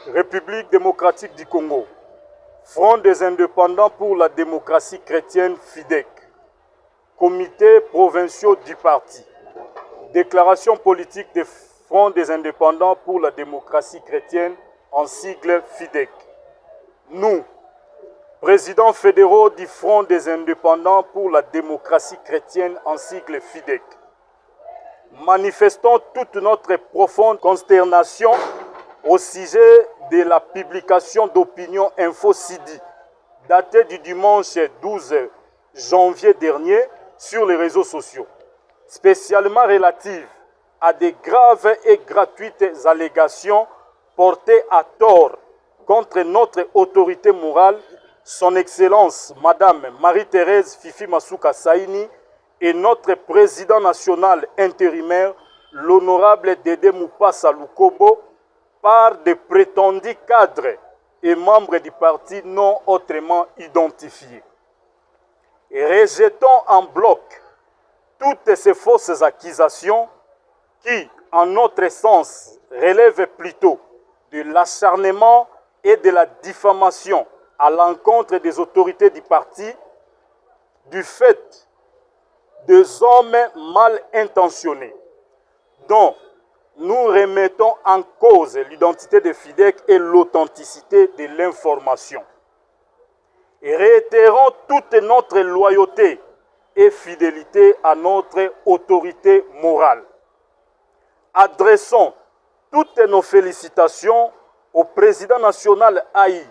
République démocratique du Congo, Front des indépendants pour la démocratie chrétienne FIDEC, Comités provinciaux du parti, Déclaration politique des Front des indépendants pour la démocratie chrétienne en sigle FIDEC. Nous, présidents fédéraux du Front des indépendants pour la démocratie chrétienne en sigle FIDEC, manifestons toute notre profonde consternation au sujet de la publication d'Opinion Info Sidi, datée du dimanche 12 janvier dernier sur les réseaux sociaux, spécialement relative à des graves et gratuites allégations portées à tort contre notre autorité morale, son Excellence Madame Marie-Thérèse Fifi Masuka Saini, et notre président national intérimaire, l'honorable Dédé Moupassa Lukobo, par des prétendus cadres et membres du parti non autrement identifiés. Et rejetons en bloc toutes ces fausses accusations qui, en notre sens, relèvent plutôt de l'acharnement et de la diffamation à l'encontre des autorités du parti, du fait des hommes mal intentionnés, dont nous remettons en cause l'identité de FIDEC et l'authenticité de l'information. Et réitérons toute notre loyauté et fidélité à notre autorité morale. Adressons toutes nos félicitations au président national Haï,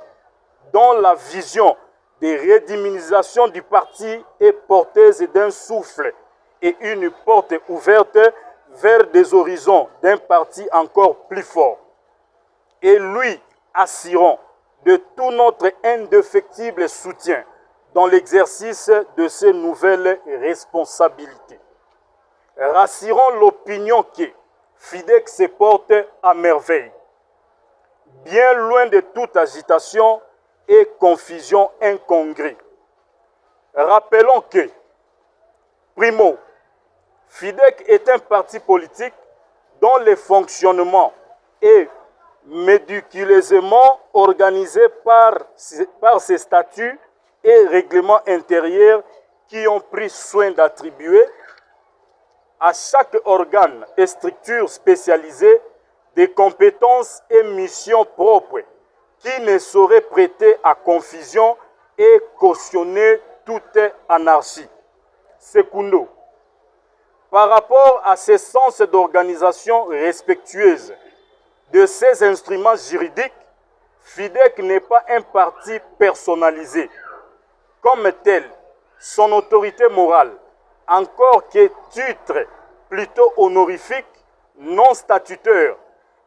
dont la vision de redynamisation du parti est porteuse d'un souffle et une porte ouverte vers des horizons d'un parti encore plus fort. Et lui assurons de tout notre indéfectible soutien dans l'exercice de ces nouvelles responsabilités. Rassurons l'opinion que FIDEC se porte à merveille, bien loin de toute agitation et confusion incongrue. Rappelons que, primo, FIDEC est un parti politique dont le fonctionnement est méticuleusement organisé par ses statuts et règlements intérieurs qui ont pris soin d'attribuer à chaque organe et structure spécialisée des compétences et missions propres qui ne sauraient prêter à confusion et cautionner toute anarchie. Secundo, par rapport à ce sens d'organisation respectueuse de ces instruments juridiques, FIDEC n'est pas un parti personnalisé. Comme tel, son autorité morale, encore que titre plutôt honorifique, non statutaire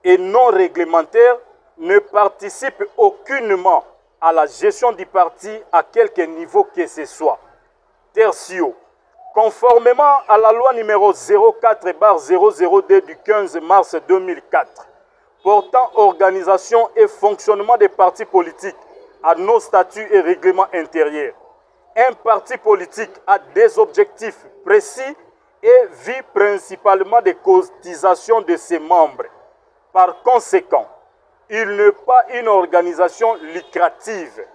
et non réglementaire, ne participe aucunement à la gestion du parti à quelque niveau que ce soit. Tertio, conformément à la loi numéro 04/00D du 15 mars 2004, portant organisation et fonctionnement des partis politiques à nos statuts et règlements intérieurs, un parti politique a des objectifs précis et vit principalement des cotisations de ses membres. Par conséquent, il n'est pas une organisation lucrative.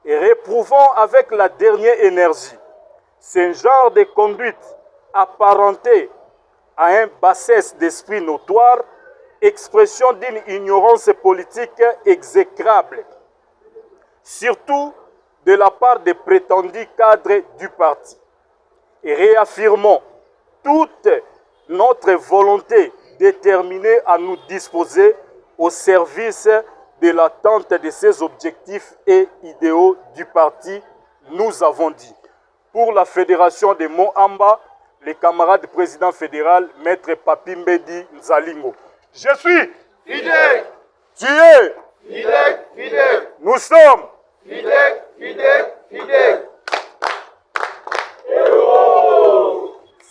Et réprouvons avec la dernière énergie ce genre de conduite apparentée à un bassesse d'esprit notoire, expression d'une ignorance politique exécrable, surtout de la part des prétendus cadres du parti. Et réaffirmons toute notre volonté déterminée à nous disposer au service de l'atteinte de ces objectifs et idéaux du parti, nous avons dit. Pour la fédération de Moamba, les camarades président fédéral, Maître Papi Mbedi Nzalingo. Je suis FIDEC. Tu es FIDEC, FIDEC. Nous sommes FIDEC, FIDEC, FIDEC.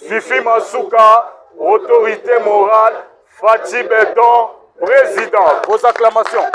Fifi Masuka, autorité morale, Fati Béton, président. Vos acclamations.